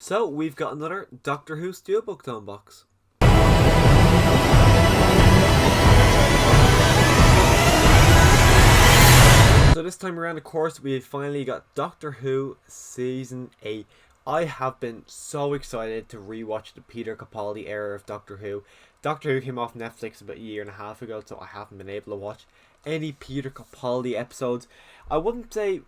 So we've got another Doctor Who Steelbook to unbox. So this time around, of course, we finally got Doctor Who Season 8. I have been so excited to rewatch the Peter Capaldi era of Doctor Who. Doctor Who came off Netflix about a year and a half ago, so I haven't been able to watch any Peter Capaldi episodes. I wouldn't say...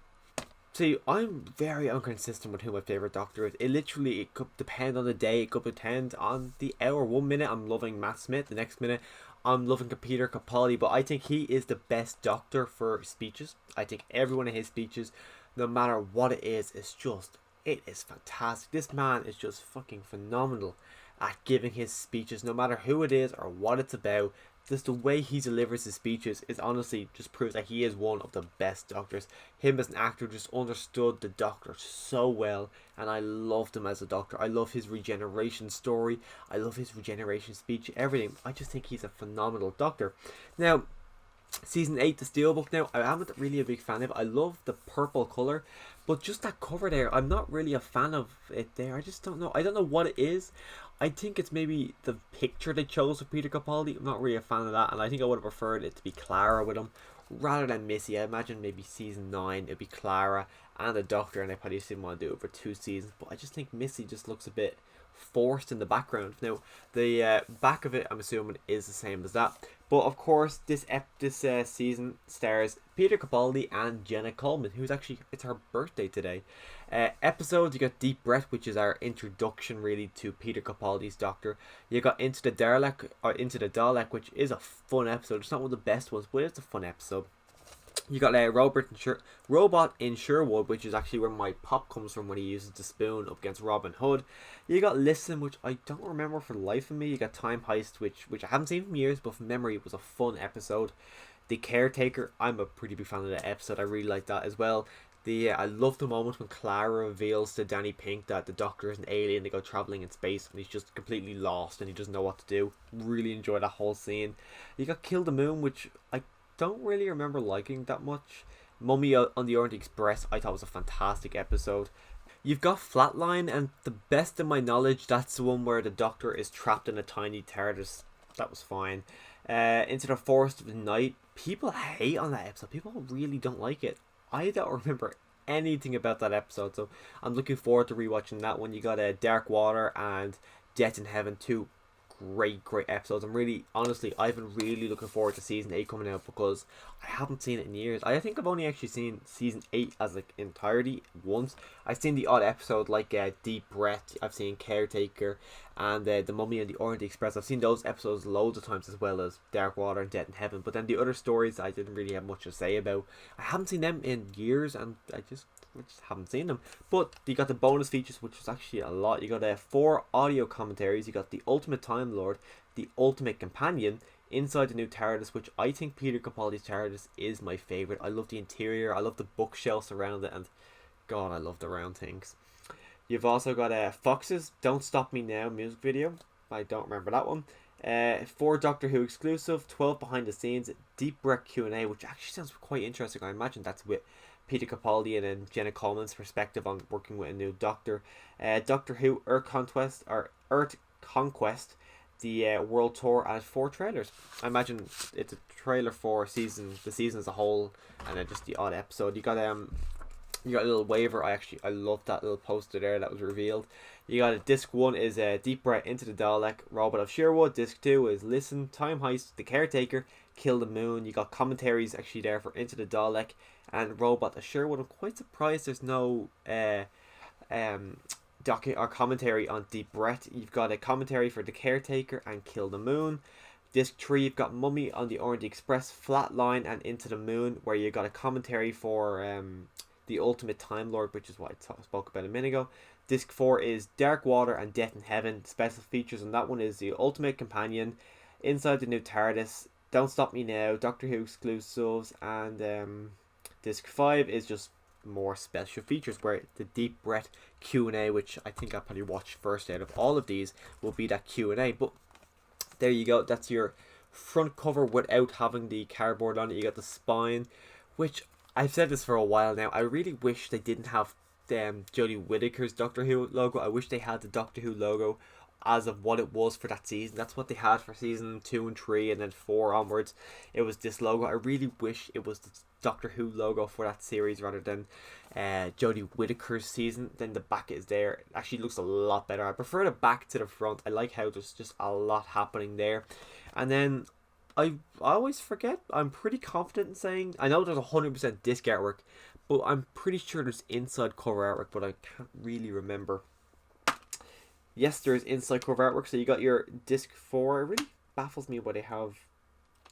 See, I'm very inconsistent with who my favourite Doctor is. It could depend on the day, it could depend on the hour. 1 minute I'm loving Matt Smith, the next minute I'm loving Peter Capaldi, but I think he is the best Doctor for speeches. I think every one of his speeches, no matter what it is fantastic. This man is just fucking phenomenal at giving his speeches, no matter who it is or what it's about. Just the way he delivers his speeches is honestly just proves that he is one of the best Doctors. Him as an actor just understood the Doctor so well, and I loved him as a Doctor. I love his regeneration story. I love his regeneration speech, everything. I just think he's a phenomenal Doctor. Now, Season 8, the Steelbook now, I am really a big fan of it. I love the purple colour, but just that cover there, I'm not really a fan of it there. I just don't know. I don't know what it is. I think it's maybe the picture they chose for Peter Capaldi. I'm not really a fan of that, and I think I would have preferred it to be Clara with him rather than Missy. I imagine maybe Season 9 it'd be Clara and the Doctor, and I probably didn't want to do it for 2 seasons, but I just think Missy just looks a bit forced in the background. Now, the back of it, I'm assuming, is the same as that. But of course, this season stars Peter Capaldi and Jenna Coleman, who's actually, it's her birthday today. Episodes, you got Deep Breath, which is our introduction really to Peter Capaldi's Doctor. You got Into the Dalek, which is a fun episode. It's not one of the best ones, but it's a fun episode. You got Robot in Sherwood, which is actually where my pop comes from when he uses the spoon up against Robin Hood. You got Listen, which I don't remember for the life of me. You got Time Heist, which I haven't seen from years, but from memory it was a fun episode. The Caretaker, I'm a pretty big fan of that episode. I really like that as well. I love the moment when Clara reveals to Danny Pink that the Doctor is an alien. They go travelling in space and he's just completely lost and he doesn't know what to do. Really enjoy that whole scene. You got Kill the Moon, which I don't really remember liking that much. Mummy on the Orient Express, I thought was a fantastic episode. You've got Flatline, and the best of my knowledge, that's the one where the Doctor is trapped in a tiny TARDIS. That was fine. Into the Forest of the Night, people hate on that episode. People really don't like it. I don't remember anything about that episode, so I'm looking forward to rewatching that one. You got Dark Water and Death in Heaven, two great episodes. I've been really looking forward to season 8 coming out because I haven't seen it in years. I think I've only actually seen season 8 as like entirety once. I've seen the odd episode like Deep Breath, I've seen Caretaker, and the Mummy and the Orient Express. I've seen those episodes loads of times, as well as Dark Water and Death in Heaven. But then the other stories I didn't really have much to say about. I haven't seen them in years, and I just haven't seen them. But you got the bonus features, which was actually a lot. You got 4 audio commentaries. You got the Ultimate Time Lord, the Ultimate Companion, Inside the New TARDIS, which I think Peter Capaldi's TARDIS is my favourite. I love the interior, I love the bookshelves around it, and God, I love the round things. You've also got Fox's Don't Stop Me Now music video. I don't remember that one. 4 Doctor Who exclusive, 12 behind the scenes, Deep Breath Q&A, which actually sounds quite interesting. I imagine that's with Peter Capaldi and then Jenna Coleman's perspective on working with a new Doctor. Doctor Who Earth Conquest, the World Tour, and 4 trailers. I imagine it's a trailer for the season as a whole, and then just the odd episode. You got a little waiver. I love that little poster there that was revealed. You got disc 1 is Deep Breath, Into the Dalek, Robot of Sherwood. Disc 2 is Listen, Time Heist, The Caretaker, Kill the Moon. You got commentaries actually there for Into the Dalek and Robot of Sherwood. I'm quite surprised there's no commentary on Deep Breath. You've got a commentary for The Caretaker and Kill the Moon. Disc 3, you've got Mummy on the Orient Express, Flatline, and Into the Moon, where you got a commentary for the Ultimate Time Lord, which is what I spoke about a minute ago. Disc 4 is Dark Water and Death in Heaven. Special features on that one is the Ultimate Companion, Inside the New TARDIS, Don't Stop Me Now, Doctor Who exclusives, and Disc 5 is just more special features, where the Deep Breath Q&A, which I think I'll probably watch first out of all of these, will be that Q&A. But there you go, that's your front cover without having the cardboard on it. You got the spine, which I've said this for a while now. I really wish they didn't have Jodie Whittaker's Doctor Who logo. I wish they had the Doctor Who logo as of what it was for that season. That's what they had for season 2 and 3, and then 4 onwards. It was this logo. I really wish it was the Doctor Who logo for that series rather than Jodie Whittaker's season. Then the back is there. It actually looks a lot better. I prefer the back to the front. I like how there's just a lot happening there. And then I always forget. I'm pretty confident in saying, I know there's 100% disc artwork, but I'm pretty sure there's inside cover artwork, but I can't really remember. Yes, there is inside cover artwork. So you got your disc 4. It really baffles me why they have,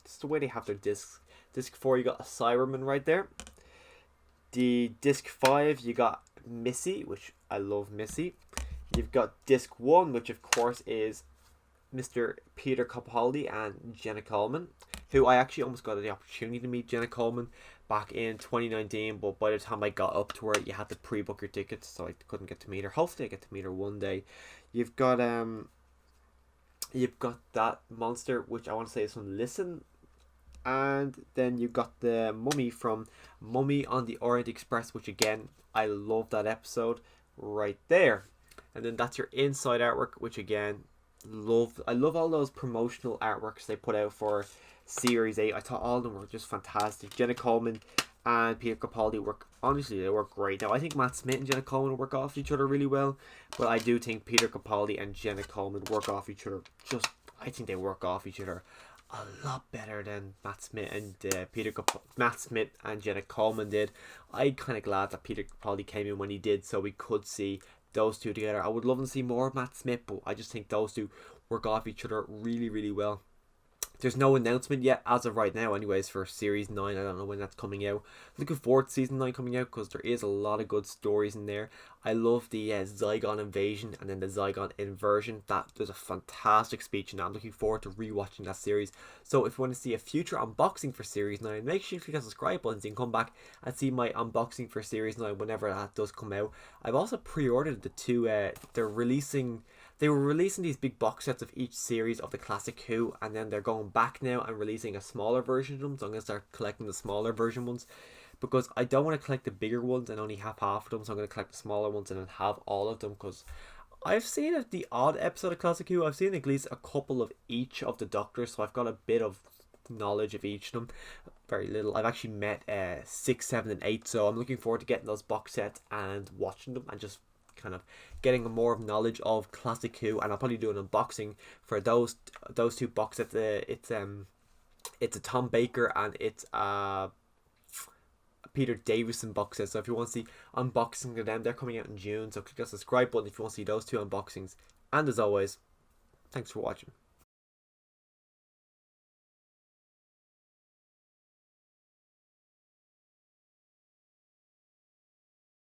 just the way they have their discs. Disc 4, you got a Cyberman right there. The disc 5, you got Missy, which I love Missy. You've got disc 1, which of course is Mr. Peter Capaldi and Jenna Coleman, who I actually almost got the opportunity to meet Jenna Coleman back in 2019, but by the time I got up to her, you had to pre-book your tickets, so I couldn't get to meet her. Hopefully I get to meet her one day. You've got that monster, which I want to say is from Listen, and then you got the Mummy from Mummy on the Orient Express, which again, I love that episode right there. And then that's your inside artwork, which again, I love all those promotional artworks they put out for Series 8. I thought all of them were just fantastic. Jenna Coleman and Peter Capaldi they work great. Now I think Matt Smith and Jenna Coleman work off each other really well, but I do think Peter Capaldi and Jenna Coleman work off each other. I think they work off each other a lot better than Matt Smith and Jenna Coleman did. I'm kind of glad that Peter Capaldi came in when he did, so we could see those two together. I would love to see more of Matt Smith, but I just think those two work off each other really, really well. There's no announcement yet as of right now anyways for Series 9. I don't know when that's coming out. Looking forward to Season 9 coming out because there is a lot of good stories in there. I love the Zygon invasion and then the Zygon inversion. There's a fantastic speech in that. I'm looking forward to rewatching that series. So if you want to see a future unboxing for Series 9, make sure you click the subscribe button so you can come back and see my unboxing for Series 9 whenever that does come out. I've also pre-ordered the two, they were releasing these big box sets of each series of the Classic Who, and then they're going back now and releasing a smaller version of them, so I'm going to start collecting the smaller version ones, because I don't want to collect the bigger ones and only have half of them, so I'm going to collect the smaller ones and then have all of them, because I've seen the odd episode of Classic Who. I've seen at least a couple of each of the Doctors, so I've got a bit of knowledge of each of them. Very little. I've actually met 6, 7 and 8, so I'm looking forward to getting those box sets and watching them and just kind of getting more of knowledge of Classic Who, and I'll probably do an unboxing for those two box sets. It's a Tom Baker and it's a Peter Davison box set. So if you want to see unboxing of them, they're coming out in June. So click the subscribe button if you want to see those two unboxings. And as always, thanks for watching.